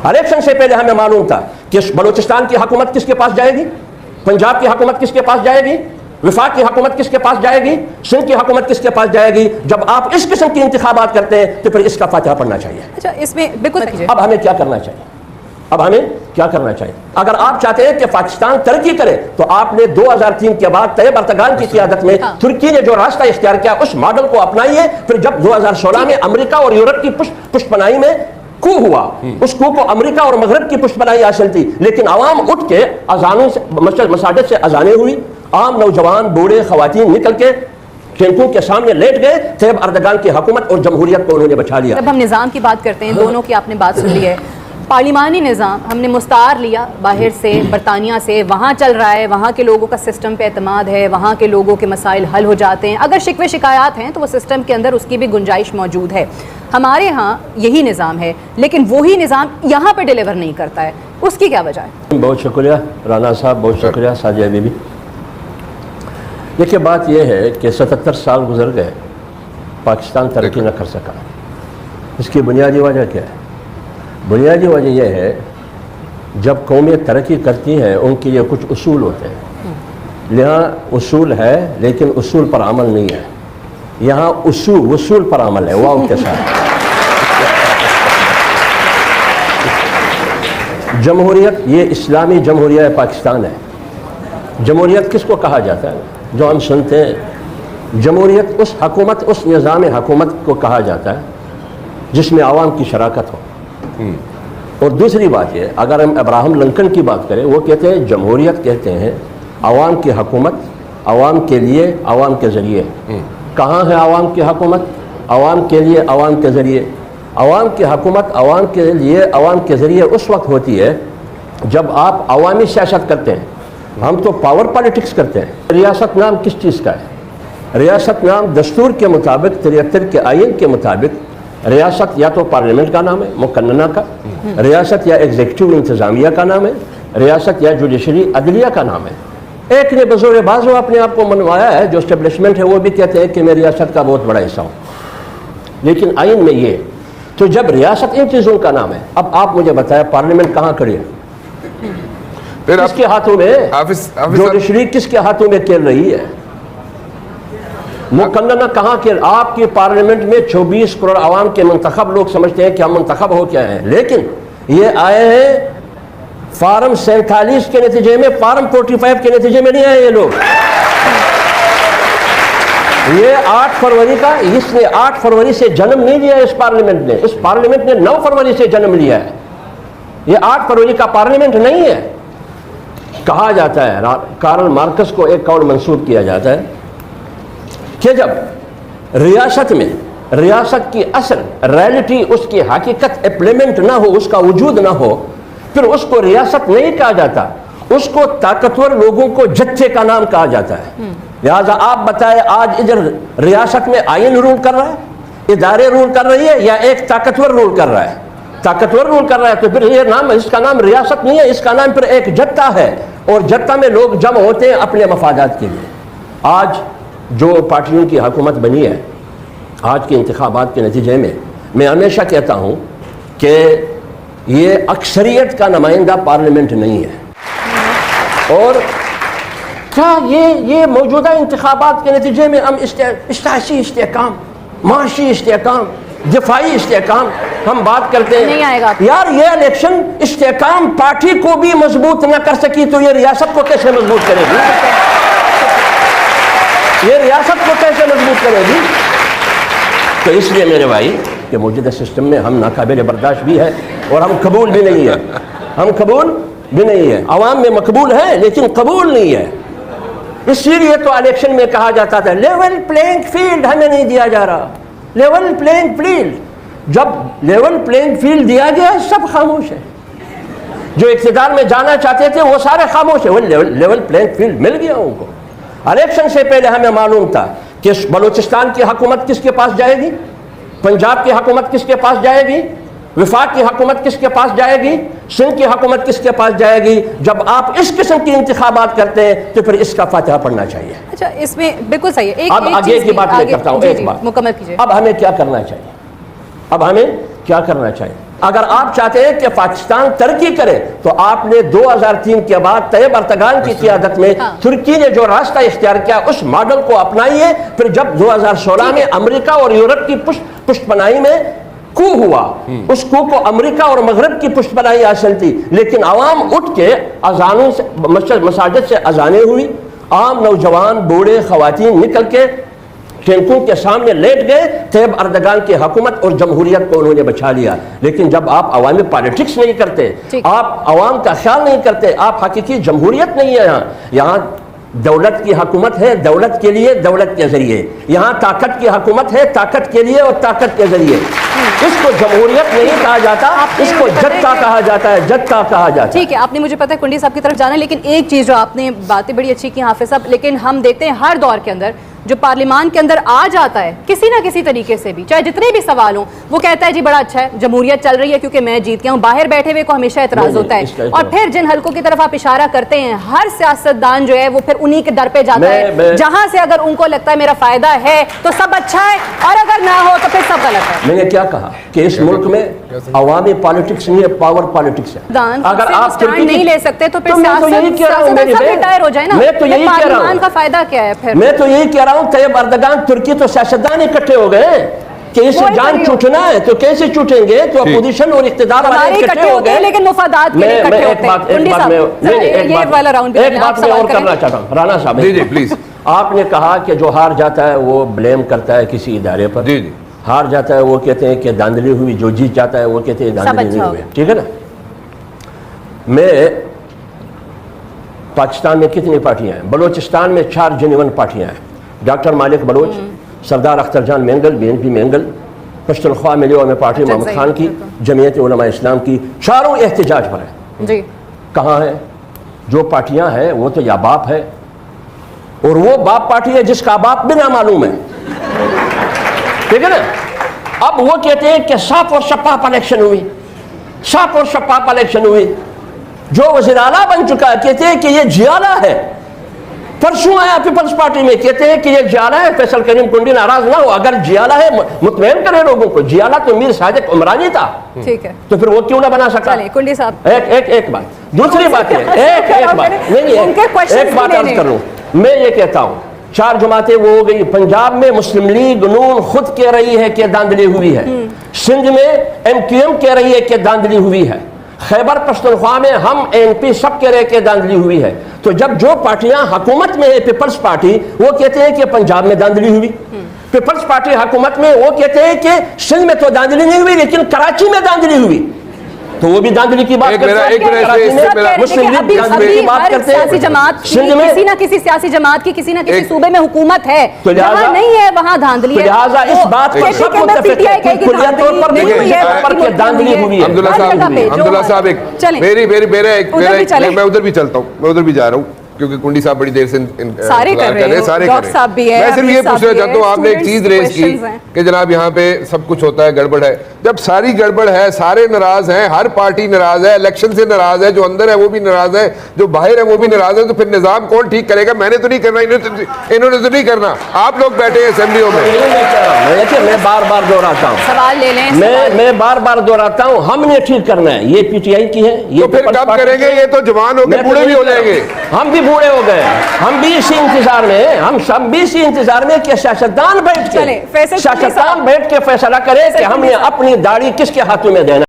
Election سے پہلے ہمیں معلوم تھا کہ بلوچستان کی حکومت کس کے پاس جائے گی، پنجاب کی حکومت کس کے پاس جائے گی، وفاق کی حکومت کس کے پاس جائے گی، سندھ کی حکومت کس کے پاس جائے گی. جب آپ اس قسم کی انتخابات کرتے ہیں تو پھر اس کا فاتحہ پڑھنا چاہیے. اچھا اس میں بالکل اب ہمیں کیا کرنا چاہیے، اب ہمیں کیا کرنا چاہیے؟ اگر آپ چاہتے ہیں کہ پاکستان ترقی کرے تو آپ نے 2003 کے بعد طیب اردگان کی قیادت میں ترکی نے جو راستہ اختیار کیا اس ماڈل کو اپنائیے. پھر جب 2016 میں امریکہ اور یورپ کی پشت پناہی میں کو ہوا، اس کو امریکہ اور مغرب کی پشت پناہی حاصل تھی، لیکن عوام اٹھ کے اذانوں سے مساجد سے اذانیں ہوئی، عام نوجوان بوڑھے خواتین نکل کے ٹینکوں کے سامنے لیٹ گئے، طیب اردگان کی حکومت اور جمہوریت کو انہوں نے بچا لیا. جب ہم نظام کی بات کرتے ہیں، دونوں کی آپ نے بات سن لی ہے. پارلیمانی نظام ہم نے مستعار لیا باہر سے، برطانیہ سے، وہاں چل رہا ہے، وہاں کے لوگوں کا سسٹم پہ اعتماد ہے، وہاں کے لوگوں کے مسائل حل ہو جاتے ہیں. اگر شکوے شکایات ہیں تو وہ سسٹم کے اندر اس کی بھی گنجائش موجود ہے. ہمارے ہاں یہی نظام ہے لیکن وہی نظام یہاں پہ ڈیلیور نہیں کرتا ہے، اس کی کیا وجہ ہے؟ بہت شکریہ رانا صاحب، بہت شکریہ ساجیہ بی بی. دیکھیے بات یہ ہے کہ 77 سال گزر گئے، پاکستان ترقی نہ کر سکا. اس کی بنیادی وجہ کیا ہے؟ بنیادی وجہ یہ ہے جب قومیں ترقی کرتی ہیں ان کے لیے کچھ اصول ہوتے ہیں. یہاں اصول ہے لیکن اصول پر عمل نہیں ہے. یہاں اصول پر عمل ہے، واو کے ساتھ. جمہوریت یہ اسلامی جمہوریہ پاکستان ہے. جمہوریت کس کو کہا جاتا ہے؟ جو ہم سنتے ہیں جمہوریت اس حکومت، اس نظام حکومت کو کہا جاتا ہے جس میں عوام کی شراکت ہو. اور دوسری بات یہ، اگر ہم ابراہم لنکن کی بات کریں، وہ کہتے ہیں جمہوریت کہتے ہیں عوام کی حکومت، عوام کے لیے، عوام کے ذریعے. کہاں ہے عوام کی حکومت؟ عوام کے لیے، عوام کے ذریعے. عوام کی حکومت عوام کے لیے، عوام کے ذریعے اس وقت ہوتی ہے جب آپ عوامی سیاست کرتے ہیں. ہم تو پاور پالیٹکس کرتے ہیں. ریاست نام کس چیز کا ہے؟ ریاست نام دستور کے مطابق 73 کے آئین کے مطابق ریاست یا تو پارلیمنٹ کا نام ہے مقننہ کا، ریاست یا ایگزیکٹو انتظامیہ کا نام ہے، ریاست یا جوڈیشری عدلیہ کا نام ہے. ایک نے بزور بازو اپنے آپ کو منوایا ہے، جو اسٹیبلشمنٹ ہے وہ بھی کہتے ہیں کہ میں ریاست کا بہت بڑا حصہ ہوں، لیکن آئین میں یہ. تو جب ریاست ان چیزوں کا نام ہے، اب آپ مجھے بتائیں پارلیمنٹ کہاں کھڑی ہے؟ کس کے ہاتھوں میں؟ جوڈیشری کس کے ہاتھوں میں کھیل رہی ہے؟ مقننہ کہاں کے؟ آپ کی پارلیمنٹ میں 24 کروڑ عوام کے منتخب لوگ سمجھتے ہیں کہ ہم منتخب ہو کیا ہیں، لیکن یہ آئے ہیں فارم 47 کے نتیجے میں، فارم 45 کے نتیجے میں نہیں آئے یہ لوگ. یہ 8 فروری کا، اس نے 8 فروری سے جنم نہیں لیا اس پارلیمنٹ نے. اس پارلیمنٹ نے 9 فروری سے جنم لیا ہے. یہ 8 فروری کا پارلیمنٹ نہیں ہے. کہا جاتا ہے، کارل مارکس کو ایک قول منسوب کیا جاتا ہے کہ جب ریاست میں ریاست کی اصل ریالٹی، اس کی حقیقت امپلیمنٹ نہ ہو، اس کا وجود نہ ہو، پھر اس کو ریاست نہیں کہا جاتا، اس کو طاقتور لوگوں کو جتھے کا نام کہا جاتا ہے. لہٰذا آپ بتائیں آج ادھر ریاست میں آئین رول کر رہا ہے، ادارے رول کر رہی ہے، یا ایک طاقتور رول کر رہا ہے؟ طاقتور رول کر رہا ہے. تو پھر یہ نام، اس کا نام ریاست نہیں ہے، اس کا نام پھر ایک جتھا ہے، اور جتھا میں لوگ جمع ہوتے ہیں اپنے مفادات کے لیے. آج جو پارٹیوں کی حکومت بنی ہے، آج کے انتخابات کے نتیجے میں، میں ہمیشہ کہتا ہوں کہ یہ اکثریت کا نمائندہ پارلیمنٹ نہیں ہے. اور کیا یہ موجودہ انتخابات کے نتیجے میں ہم سیاسی استحکام، معاشی استحکام، دفاعی استحکام ہم بات کرتے ہیں؟ نہیں آئے گا یار. یہ الیکشن استحکام پارٹی کو بھی مضبوط نہ کر سکی تو یہ ریاست کو کیسے مضبوط کرے گی؟ یہ ریاست کو کیسے مضبوط کرے گی؟ تو اس لیے میرے بھائی کہ موجودہ سسٹم میں ہم ناقابل برداشت بھی ہے اور ہم قبول بھی نہیں ہے. ہم قبول بھی نہیں ہے. عوام میں مقبول ہے لیکن قبول نہیں ہے. اسی لیے تو الیکشن میں کہا جاتا تھا لیول پلینگ فیلڈ ہمیں نہیں دیا جا رہا. لیول پلینگ فیلڈ، جب لیول پلینگ فیلڈ دیا گیا سب خاموش ہے. جو اقتدار میں جانا چاہتے تھے وہ سارے خاموش ہیں. وہ لیول پلینگ فیلڈ مل گیا ان کو. الیکشن سے پہلے ہمیں معلوم تھا کہ بلوچستان کی حکومت کس کے پاس جائے گی، پنجاب کی حکومت کس کے پاس جائے گی، وفاق کی حکومت کس کے پاس جائے گی، سندھ کی حکومت کس کے پاس جائے گی. جب آپ اس قسم کی انتخابات کرتے ہیں تو پھر اس کا فاتحہ پڑھنا چاہیے. اچھا اس میں بالکل صحیح ہے. اب آگے کی بات میں کرتا ہوں. ایک بات مکمل کیجیے. اب ہمیں کیا کرنا چاہیے؟ اب ہمیں کیا کرنا چاہیے؟ اگر آپ چاہتے ہیں کہ پاکستان ترقی کرے تو آپ نے 2003 کے بعد طیب اردگان کی قیادت میں ترکی نے جو راستہ اختیار کیا اس ماڈل کو اپنائیے. پھر جب 2016 میں امریکہ اور یورپ کی پشت پناہی میں کو ہوا, اس کو امریکہ اور مغرب کی پشت پناہی حاصل تھی, لیکن عوام اٹھ کے اذانوں سے مساجد سے اذانیں ہوئی, عام نوجوان بوڑھے خواتین نکل کے ٹینکوں کے سامنے لیٹ گئے, طیب اردگان کی حکومت اور جمہوریت کو انہوں نے بچا لیا. لیکن جب آپ عوامی پالیٹکس نہیں کرتے, آپ عوام کا خیال نہیں کرتے, آپ حقیقی جمہوریت نہیں ہے. یہاں دولت کی حکومت ہے, دولت کے لیے, دولت کے ذریعے. یہاں طاقت کی حکومت ہے, طاقت کے لیے اور طاقت کے ذریعے. اس کو جمہوریت نہیں کہا جاتا, اس کو جدتا کہا جاتا ہے, جدتا کہا جاتا ہے. ٹھیک ہے, آپ نے مجھے پتا ہے کنڈی صاحب کی طرف جانا ہے, لیکن ایک چیز جو آپ نے باتیں بڑی اچھی کی حافظ صاحب, لیکن ہم دیکھتے ہیں ہر دور کے اندر جو پارلیمان کے اندر آ جاتا ہے کسی نہ کسی طریقے سے بھی, چاہے جتنے بھی سوال ہوں, وہ کہتا ہے جی بڑا اچھا ہے, جمہوریت چل رہی ہے کیونکہ میں جیت گیا ہوں. باہر بیٹھے ہوئے کو ہمیشہ اعتراض ہوتا ہے, اور پھر جن حلقوں کی طرف آپ اشارہ کرتے ہیں, ہر سیاستدان جو ہے وہ پھر انہی کے در پہ جاتا ہے جہاں سے اگر ان کو لگتا ہے میرا فائدہ ہے تو سب اچھا ہے, اور اگر نہ ہو تو پھر سب غلط ہے. میں نے کیا کہا کہ اس ملک میں عوامی پالیٹکس نہیں ہے, پاور پالیٹکس ہے. اگر آپ نہیں لے سکتے تو پھر سیاست ریٹائر ہو جائے نا. میں تو یہی کہہ رہا ہوں, پارلیمان کا فائدہ کیا ہے پھر؟ میں تو یہی کہہ رہا ہوں, طیب اردگان ترکی تو سیاستدان اکٹھے ہو گئے کہ اسے جان چوٹنا ہے تو کیسے چوٹیں گے, تو اپوزیشن اور اقتدار والے اکٹھے ہو گئے, لیکن مفادات کے لیے اکٹھے ہوتے ہیں. ایک بات میں اور کرنا چاہتا ہوں رانا صاحب, جی جی پلیز. آپ نے کہا کہ جو ہار جاتا ہے وہ بلیم کرتا ہے کسی ادارے پر. جی جی, ہار جاتا ہے وہ کہتے ہیں کہ دھاندلی ہوئی, جو جیت جاتا ہے وہ کہتے ہیں دھاندلی نہیں ہوئی. ٹھیک ہے نا. میں پاکستان میں کتنی پارٹیاں ہیں؟ بلوچستان میں 4 جنون پارٹیاں ہیں. ڈاکٹر مالک بلوچ, سردار اختر جان مینگل BNP مینگل, پشتونخوا ملی میں پارٹی محمد خان کی, جمعیت علماء اسلام کی, چاروں احتجاج پر ہیں. جی کہاں ہے؟ جو پارٹیاں ہیں وہ تو یا باپ ہے, اور وہ باپ پارٹی ہے جس کا باپ بھی نامعلوم ہے. ٹھیک ہے نا. اب وہ کہتے ہیں کہ صاف اور شفاف الیکشن ہوئی, صاف اور شفاف الیکشن ہوئی. جو وزیر اعلیٰ بن چکا ہے کہتے ہیں کہ یہ جیالہ ہے. پرسوں آیا پیپلز پارٹی میں کہتے ہیں کہ یہ جیالہ ہے. فیصل کریم کنڈی ناراض نہ ہو, اگر جیالہ ہے مطمئن کرے لوگوں کو. جیالہ تو میر صادق عمرانی تھا, ٹھیک ہے, تو پھر وہ کیوں نہ بنا سکا؟ کنڈی صاحب ایک بات. دوسری بات ہے, ایک بات ایک بات عرض کر لوں. میں یہ کہتا ہوں 4 جماعتیں وہ ہو گئی. پنجاب میں مسلم لیگ نون خود کہہ رہی ہے کہ دھاندلی ہوئی ہے. سندھ میں MQM کہہ رہی ہے کہ دھاندلی ہوئی ہے. خیبر پختونخوا میں ہم ANP سب کہہ رہے کہ دھاندلی ہوئی ہے. تو جب جو پارٹیاں حکومت میں ہے, پیپلز پارٹی, وہ کہتے ہیں کہ پنجاب میں دھاندلی ہوئی. پیپلز پارٹی حکومت میں, وہ کہتے ہیں کہ سندھ میں تو دھاندلی نہیں ہوئی لیکن کراچی میں دھاندلی ہوئی. تو وہ بھی دھاندلی کی بات کرتے ہیں. مسلم لیگ دھاندلی کی بات کرتے ہیں. کسی نہ کسی سیاسی جماعت کی کسی نہ کسی صوبے میں حکومت ہے, جہاں نہیں ہے وہاں دھاندلی ہے. لہٰذا اس بات پر سب متفق ہے کہ کلیہ طور پر دھاندلی ہوئی ہے. عبداللہ صاحب میں ادھر بھی چلتا ہوں, میں ادھر بھی جا رہا ہوں کیونکہ کنڈی صاحب بڑی دیر سے سارے کر رہے ہیں. میں صرف یہ پوچھنا چاہتا ہوں, آپ نے ایک چیز ریز کی کہ جناب یہاں پہ سب کچھ ہوتا ہے, گڑبڑ ہے. جب ساری گڑبڑ ہے, سارے ناراض ہیں, ہر پارٹی ناراض ہے, الیکشن سے ناراض ہے, جو اندر ہے وہ بھی ناراض ہے, جو باہر ہے وہ بھی ناراض ہے, تو پھر نظام کون ٹھیک کرے گا؟ میں نے تو نہیں کرنا, انہوں نے تو نہیں کرنا, آپ لوگ بیٹھے ہیں اسمبلیوں میں. میں بار بار دہراتا ہوں, سوال لے لیں, میں بار بار دہراتا ہوں, ہم نے ٹھیک کرنا ہے. یہ PTI کی ہے, یہ پھر کب کریں گے؟ یہ تو جوان ہو کے بوڑھے بھی ہو جائیں گے. ہم بھی بوڑھے ہو گئے, ہم بھی اسی انتظار میں, ہم سب بھی اسی انتظار میں کہ سیاستدان بیٹھ کے فیصلہ کرے کہ ہم نے اپنی داڑھی کس کے ہاتھوں میں دینا.